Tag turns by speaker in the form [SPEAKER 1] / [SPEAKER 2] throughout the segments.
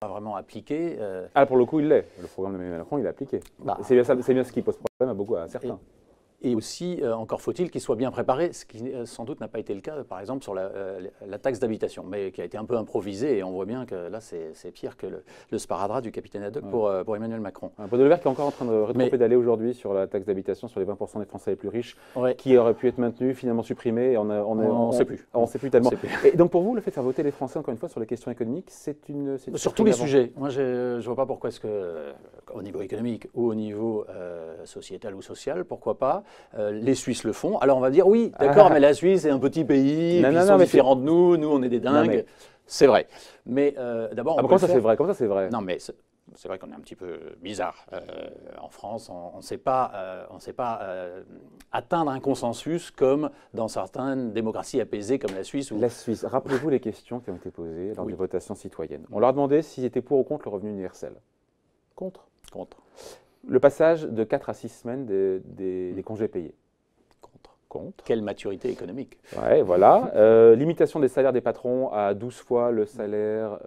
[SPEAKER 1] pas vraiment appliqué.
[SPEAKER 2] Ah, pour le coup, il l'est. Le programme d'Emmanuel Macron, il est appliqué.
[SPEAKER 1] Bah,
[SPEAKER 2] C'est bien ce qui pose problème à certains.
[SPEAKER 1] Et aussi, encore faut-il qu'il soit bien préparé, ce qui sans doute n'a pas été le cas, par exemple, sur la taxe d'habitation, mais qui a été un peu improvisée, et on voit bien que là, c'est pire que le sparadrap du capitaine Haddock pour Emmanuel Macron.
[SPEAKER 2] Bruno Le Maire qui est encore en train de rétropédaler aujourd'hui sur la taxe d'habitation, sur les 20% des Français les plus riches, qui aurait pu être maintenu, finalement supprimé, et on ne sait plus. On ne sait plus tellement. Et donc pour vous, le fait de faire voter les Français, encore une fois, sur les questions économiques, c'est une...
[SPEAKER 1] Sur tous les sujets. Moi, je ne vois pas pourquoi est-ce que, au niveau économique ou au niveau sociétal ou social, pourquoi pas. Les Suisses le font. Alors on va dire, oui, d'accord, mais la Suisse est un petit pays, ils sont différents de nous, on est des dingues. C'est vrai. Mais d'abord,
[SPEAKER 2] comment ça c'est vrai? Comment ça c'est vrai?
[SPEAKER 1] Non, mais c'est vrai qu'on est un petit peu bizarre. En France, on ne sait pas, atteindre un consensus comme dans certaines démocraties apaisées comme la Suisse.
[SPEAKER 2] La Suisse, rappelez-vous les questions qui ont été posées lors des votations citoyennes. On leur a demandé s'ils étaient pour ou contre le revenu universel. Contre.
[SPEAKER 1] Contre.
[SPEAKER 2] Le passage de 4 à 6 semaines des congés payés.
[SPEAKER 1] Contre. Quelle maturité économique.
[SPEAKER 2] Ouais, voilà. Limitation des salaires des patrons à 12 fois le salaire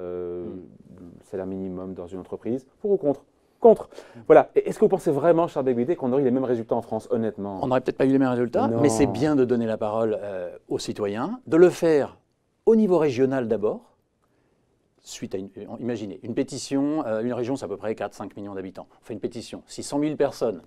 [SPEAKER 2] minimum dans une entreprise. Pour ou contre? Contre. Voilà. Est-ce que vous pensez vraiment, Charles Becbédé, qu'on aurait eu les mêmes résultats en France, honnêtement?
[SPEAKER 1] On n'aurait peut-être pas eu les mêmes résultats, mais c'est bien de donner la parole aux citoyens, de le faire au niveau régional d'abord. Suite à imaginez, une pétition, une région, c'est à peu près 4-5 millions d'habitants. On fait une pétition. Si 100 000 personnes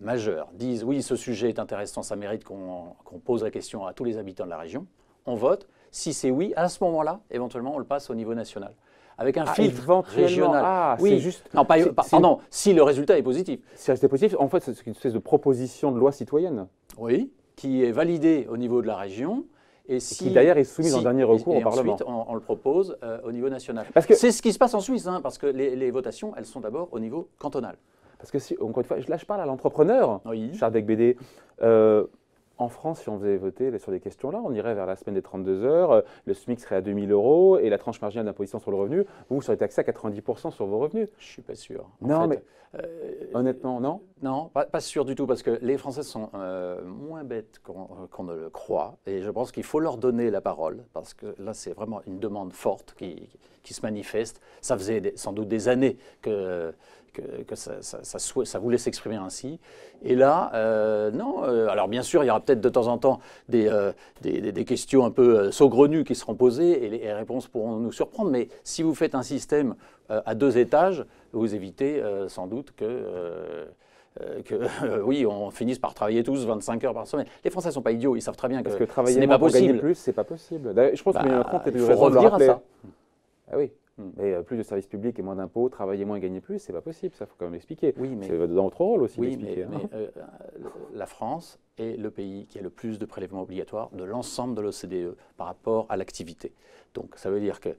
[SPEAKER 1] majeures disent oui, ce sujet est intéressant, ça mérite qu'on pose la question à tous les habitants de la région, on vote. Si c'est oui, à ce moment-là, éventuellement, on le passe au niveau national. Avec un filtre régional.
[SPEAKER 2] Oui, c'est juste.
[SPEAKER 1] Non, pardon, si le résultat est positif.
[SPEAKER 2] Si le résultat est positif, en fait, c'est une espèce de proposition de loi citoyenne.
[SPEAKER 1] Oui, qui est validée au niveau de la région. Et
[SPEAKER 2] qui d'ailleurs est soumise en dernier recours au Parlement.
[SPEAKER 1] Ensuite, on le propose au niveau national. C'est ce qui se passe en Suisse, hein, parce que les votations, elles sont d'abord au niveau cantonal.
[SPEAKER 2] Parce que, encore une fois, là je parle à l'entrepreneur, Charles Becbédé. En France, si on faisait voter sur les questions-là, on irait vers la semaine des 32 heures, le SMIC serait à 2 000 € et la tranche marginale d'imposition sur le revenu, vous serez taxé à 90% sur vos revenus.
[SPEAKER 1] Je ne suis pas sûr.
[SPEAKER 2] Non, mais honnêtement, non?
[SPEAKER 1] Non, pas sûr du tout, parce que les Français sont moins bêtes qu'on ne le croit. Et je pense qu'il faut leur donner la parole, parce que là, c'est vraiment une demande forte qui se manifeste. Ça faisait sans doute des années que ça voulait s'exprimer ainsi. Et là, non. Alors bien sûr, il y aura peut-être de temps en temps des questions un peu saugrenues qui seront posées et les réponses pourront nous surprendre. Mais si vous faites un système à 2 étages, vous évitez sans doute oui, on finisse par travailler tous 25 heures par semaine. Les Français ne sont pas idiots, ils savent très bien que ce n'est pas possible.
[SPEAKER 2] Gagner plus, c'est pas possible. Je pense que Macron
[SPEAKER 1] il faut revenir à ça.
[SPEAKER 2] Ah oui. Mais plus de services publics et moins d'impôts, travailler moins et gagner plus, c'est pas possible, ça faut quand même l'expliquer.
[SPEAKER 1] Oui, mais
[SPEAKER 2] c'est dans votre rôle aussi
[SPEAKER 1] d'expliquer. Mais la France est le pays qui a le plus de prélèvements obligatoires de l'ensemble de l'OCDE par rapport à l'activité. Donc ça veut dire que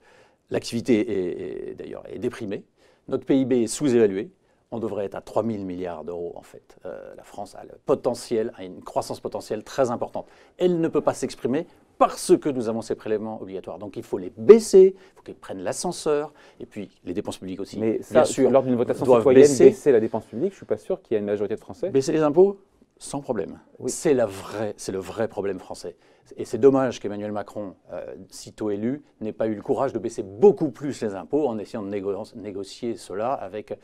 [SPEAKER 1] l'activité d'ailleurs est déprimée, notre PIB est sous-évalué, on devrait être à 3 000 milliards d'euros en fait. La France a une croissance potentielle très importante. Elle ne peut pas s'exprimer parce que nous avons ces prélèvements obligatoires. Donc il faut les baisser, il faut qu'ils prennent l'ascenseur, et puis les dépenses publiques aussi.
[SPEAKER 2] Mais ça, bien sûr, lors d'une votation citoyenne, baisser la dépense publique, je ne suis pas sûr qu'il y ait une majorité de Français.
[SPEAKER 1] Baisser les impôts, sans problème. Oui. C'est le vrai problème français. Et c'est dommage qu'Emmanuel Macron, sitôt élu, n'ait pas eu le courage de baisser beaucoup plus les impôts en essayant de négocier cela avec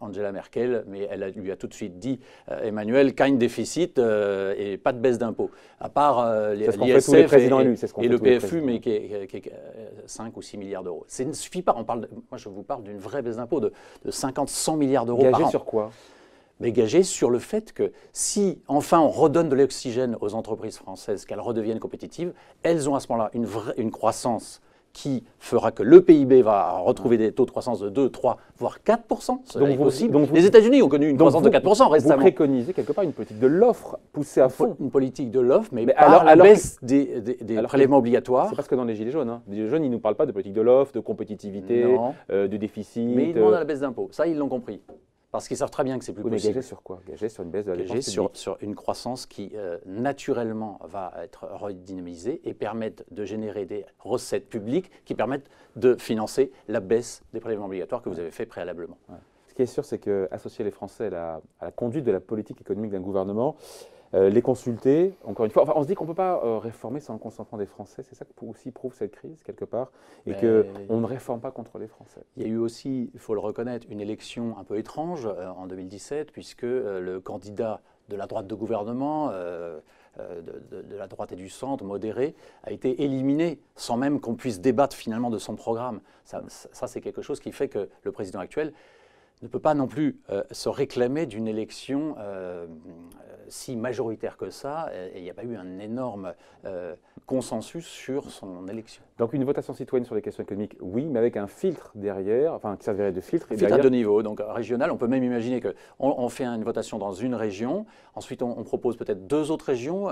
[SPEAKER 1] Angela Merkel. Mais elle lui a tout de suite dit, Emmanuel, kein déficit et pas de baisse d'impôts. À part l'ISF et le PFU, mais qui est 5 ou 6 milliards d'euros. Ça ne suffit pas. Moi, je vous parle d'une vraie baisse d'impôts de 50-100 milliards d'euros par an.
[SPEAKER 2] Gagé sur quoi?
[SPEAKER 1] Mais gagé sur le fait que si, enfin, on redonne de l'oxygène aux entreprises françaises, qu'elles redeviennent compétitives, elles ont à ce moment-là une croissance qui fera que le PIB va retrouver des taux de croissance de 2, 3, voire 4%. Cela est possible. Les États-Unis ont connu une croissance de 4% récemment.
[SPEAKER 2] Vous préconisez quelque part une politique de l'offre poussée à fond.
[SPEAKER 1] Une politique de l'offre, mais par la baisse des prélèvements obligatoires.
[SPEAKER 2] C'est parce que dans les Gilets jaunes, hein. Les Gilets jaunes, ils ne nous parlent pas de politique de l'offre, de compétitivité, de déficit.
[SPEAKER 1] Mais ils demandent à la baisse d'impôts. Ça, ils l'ont compris. Parce qu'ils savent très bien que c'est plus possible.
[SPEAKER 2] Mais gagé sur quoi? Gagé sur une baisse de la dépense publique.
[SPEAKER 1] Sur une croissance qui, naturellement, va être redynamisée et permettre de générer des recettes publiques qui permettent de financer la baisse des prélèvements obligatoires que vous avez fait préalablement.
[SPEAKER 2] Ouais. Ce qui est sûr, c'est qu'associer les Français à la conduite de la politique économique d'un gouvernement, les consulter, encore une fois. Enfin, on se dit qu'on ne peut pas réformer sans le consentement des Français. C'est ça que aussi prouve cette crise, quelque part, et qu'on ne réforme pas contre les Français.
[SPEAKER 1] Il y a eu aussi, il faut le reconnaître, une élection un peu étrange en 2017, puisque le candidat de la droite de gouvernement, de la droite et du centre, modéré, a été éliminé sans même qu'on puisse débattre finalement de son programme. Ça c'est quelque chose qui fait que le président actuel ne peut pas non plus se réclamer d'une élection si majoritaire que ça, et il n'y a pas eu un énorme consensus sur son élection.
[SPEAKER 2] Donc une votation citoyenne sur les questions économiques, oui, mais avec un filtre derrière, enfin qui servirait de filtre.
[SPEAKER 1] Un filtre à deux niveaux, donc régional, on peut même imaginer qu'on fait une votation dans une région, ensuite on propose peut-être 2 autres régions,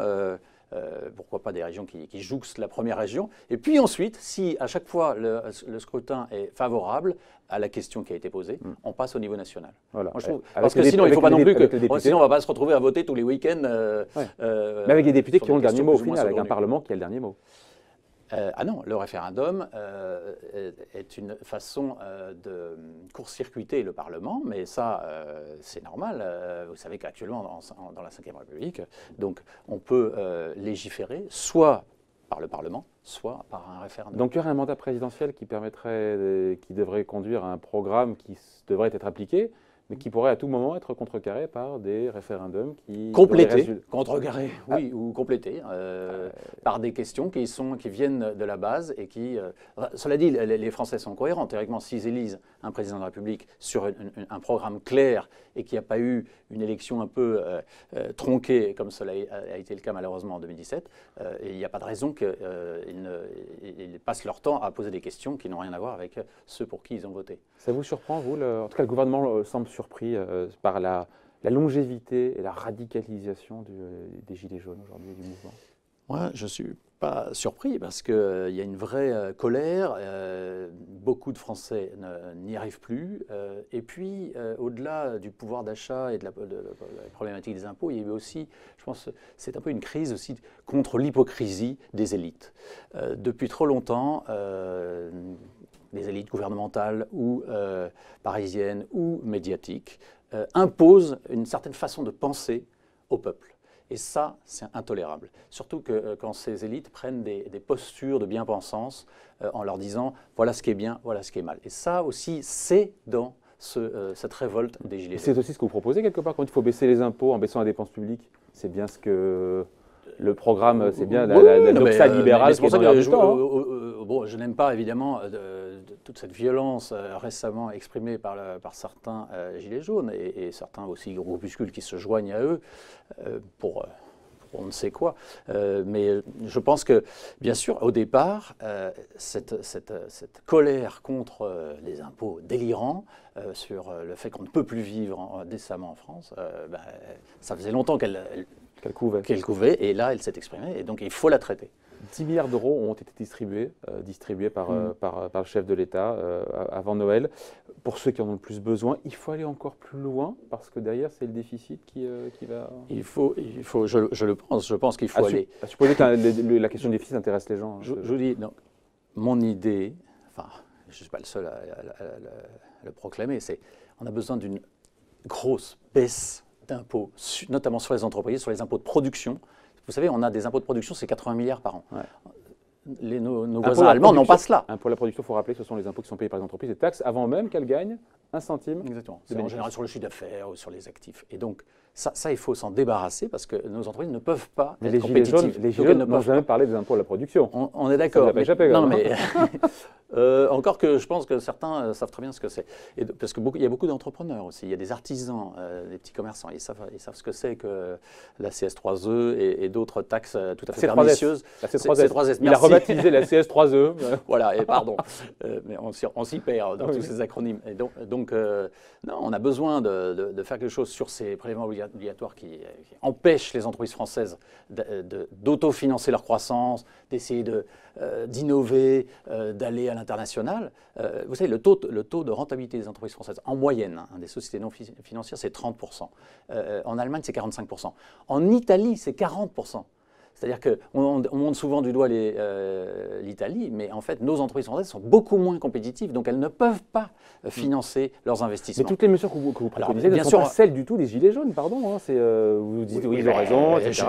[SPEAKER 1] pourquoi pas des régions qui jouxtent la première région, et puis ensuite, si à chaque fois le scrutin est favorable à la question qui a été posée, on passe au niveau national.
[SPEAKER 2] Voilà.
[SPEAKER 1] Moi, parce que sinon, il ne faut pas non plus sinon on ne va pas se retrouver à voter tous les week-ends.
[SPEAKER 2] Mais avec des députés qui ont le dernier mot au final, avec un Parlement qui a le dernier mot.
[SPEAKER 1] Ah non, le référendum est une façon de court-circuiter le Parlement, mais ça, c'est normal. Vous savez qu'actuellement, dans la Ve République, donc, on peut légiférer soit par le Parlement, soit par un référendum.
[SPEAKER 2] Donc il y aurait un mandat présidentiel qui devrait conduire à un programme qui devrait être appliqué, mais qui pourrait à tout moment être contrecarré par des référendums qui...
[SPEAKER 1] Complétés, contrecarrés, oui, ou complétés, par des questions qui viennent de la base et qui... cela dit, les Français sont cohérents. Théoriquement, s'ils élisent un président de la République sur un programme clair et qu'il n'y a pas eu une élection un peu tronquée, comme cela a été le cas malheureusement en 2017, il n'y a pas de raison qu'ils passent leur temps à poser des questions qui n'ont rien à voir avec ceux pour qui ils ont voté.
[SPEAKER 2] Ça vous surprend, vous en tout cas, le gouvernement semble surpris par la longévité et la radicalisation des Gilets jaunes aujourd'hui, du mouvement.
[SPEAKER 1] Moi, je ne suis pas surpris parce qu'il y a une vraie colère. Beaucoup de Français n'y arrivent plus. Et puis, au-delà du pouvoir d'achat et de la problématique des impôts, il y a eu aussi, je pense, c'est un peu une crise aussi contre l'hypocrisie des élites. Depuis trop longtemps, des élites gouvernementales ou parisiennes ou médiatiques imposent une certaine façon de penser au peuple. Et ça, c'est intolérable. Surtout que quand ces élites prennent des postures de bien-pensance en leur disant « voilà ce qui est bien, voilà ce qui est mal ». Et ça aussi, c'est dans cette révolte des Gilets jaunes.
[SPEAKER 2] C'est aussi ce que vous proposez quelque part, quand il faut baisser les impôts en baissant la dépense publique. C'est bien ce que... Le programme, c'est bien la doxa libérale qui est dans l'air du temps.
[SPEAKER 1] Bon, je n'aime pas évidemment toute cette violence récemment exprimée par certains Gilets jaunes et certains aussi groupuscules qui se joignent à eux pour on ne sait quoi. Mais je pense que, bien sûr, au départ, cette colère contre les impôts délirants, sur le fait qu'on ne peut plus vivre décemment en France, ça faisait longtemps qu'elle couvait, et là, elle s'est exprimée, et donc il faut la traiter.
[SPEAKER 2] 10 milliards d'euros ont été distribués par le chef de l'État avant Noël. Pour ceux qui en ont le plus besoin, il faut aller encore plus loin, parce que derrière, c'est le déficit qui va...
[SPEAKER 1] Je pense qu'il faut aller...
[SPEAKER 2] À supposer que la question du déficit intéresse les gens.
[SPEAKER 1] Je vous dis, donc, mon idée, enfin, je ne suis pas le seul à le proclamer, c'est on a besoin d'une grosse baisse d'impôts, notamment sur les entreprises, sur les impôts de production. Vous savez, on a des impôts de production, c'est 80 milliards par an. Ouais. Nos voisins allemands n'ont pas cela.
[SPEAKER 2] Pour la production, il faut rappeler que ce sont les impôts qui sont payés par les entreprises, les taxes, avant même qu'elles gagnent 1 centime.
[SPEAKER 1] Exactement. C'est en général sur le chiffre d'affaires ou sur les actifs. Et donc, ça il faut s'en débarrasser parce que nos entreprises ne peuvent pas être compétitives.
[SPEAKER 2] Les Gilets jaunes n'ont jamais parlé des impôts à la production.
[SPEAKER 1] On est d'accord.
[SPEAKER 2] Ça n'a pas échappé.
[SPEAKER 1] Non, mais encore que je pense que certains savent très bien ce que c'est. Parce qu'il y a beaucoup d'entrepreneurs aussi. Il y a des artisans, des petits commerçants. Ils savent ce que c'est que la CS3E et d'autres taxes tout à fait pernicieuses.
[SPEAKER 2] La C3S. Il a rebaptisé la CS3E.
[SPEAKER 1] Voilà, et pardon. Mais on s'y perd dans tous ces acronymes. Et donc non, on a besoin de faire quelque chose sur ces prélèvements obligatoires qui empêchent les entreprises françaises d'autofinancer leur croissance, d'essayer d'innover, d'aller à l'international. Vous savez, le taux de rentabilité des entreprises françaises, en moyenne, des sociétés non financières, c'est 30%. En Allemagne, c'est 45%. En Italie, c'est 40%. C'est-à-dire qu'on monte souvent du doigt l'Italie, mais en fait, nos entreprises françaises sont beaucoup moins compétitives, donc elles ne peuvent pas financer leurs investissements.
[SPEAKER 2] Mais toutes les mesures que vous préconisez ne sont pas celles du tout des gilets jaunes, pardon. Hein, vous dites oui, ils ont raison, etc.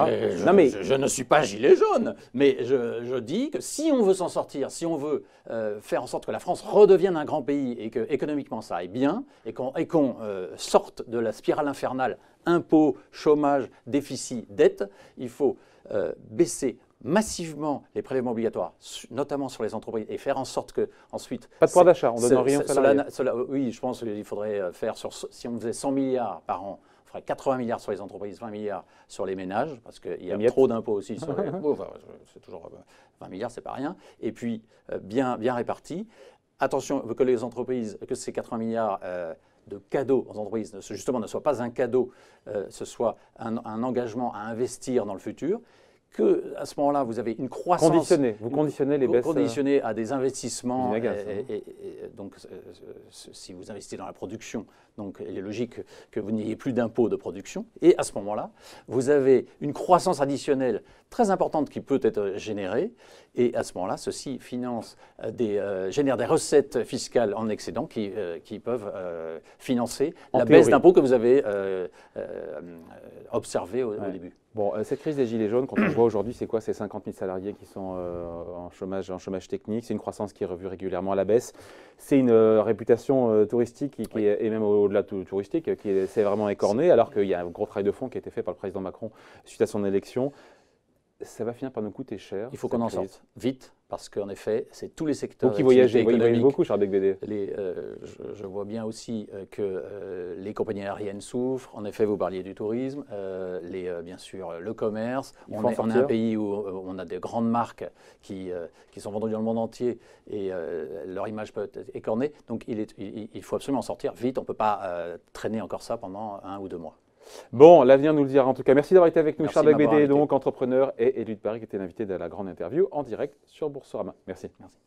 [SPEAKER 1] Je ne suis pas gilet jaune, mais je dis que si on veut s'en sortir, si on veut faire en sorte que la France redevienne un grand pays et que économiquement ça aille bien, et qu'on sorte de la spirale infernale impôts, chômage, déficit, dette, il faut baisser massivement les prélèvements obligatoires, notamment sur les entreprises, et faire en sorte que ensuite...
[SPEAKER 2] Pas de pouvoir d'achat, on donne rien
[SPEAKER 1] oui, je pense qu'il faudrait faire, si on faisait 100 milliards par an, on ferait 80 milliards sur les entreprises, 20 milliards sur les ménages, parce qu'il y a trop d'impôts aussi sur les... c'est toujours 20 milliards, c'est pas rien. Et puis, bien répartis. Attention que les entreprises, que ces 80 milliards... de cadeaux aux entreprises, justement, ne soit pas un cadeau, ce soit un engagement à investir dans le futur, qu'à ce moment-là, vous avez une croissance...
[SPEAKER 2] Vous conditionnez les baisses...
[SPEAKER 1] Conditionnez à des investissements. Donc, si vous investissez dans la production, donc, il est logique que vous n'ayez plus d'impôts de production. Et à ce moment-là, vous avez une croissance additionnelle très importante qui peut être générée. Et à ce moment-là, ceci génère des recettes fiscales en excédent qui peuvent financer la baisse d'impôts que vous avez observée au début.
[SPEAKER 2] Bon, cette crise des gilets jaunes, quand on voit aujourd'hui, c'est quoi? C'est 50 000 salariés qui sont en chômage technique. C'est une croissance qui est revue régulièrement à la baisse. C'est une réputation touristique et même au-delà touristique qui s'est vraiment écornée, alors qu'il y a un gros travail de fond qui a été fait par le président Macron suite à son élection. Ça va finir par nous coûter cher.
[SPEAKER 1] Il faut qu'on en sorte vite, parce qu'en effet, c'est tous les secteurs.
[SPEAKER 2] Vous qui voyagez, vous voyagez beaucoup, Charles Becbédé.
[SPEAKER 1] Je vois bien aussi que les compagnies aériennes souffrent. En effet, vous parliez du tourisme, bien sûr le commerce. On est un pays où on a des grandes marques qui sont vendues dans le monde entier et leur image peut être écornée. Donc il faut absolument sortir vite. On ne peut pas traîner encore ça pendant 1 ou 2 mois.
[SPEAKER 2] Bon, l'avenir nous le dira en tout cas. Merci d'avoir été avec nous,
[SPEAKER 1] Merci
[SPEAKER 2] Charles Becbédé, donc entrepreneur et élu de Paris, qui était l'invité de la grande interview en direct sur Boursorama. Merci.
[SPEAKER 1] Merci.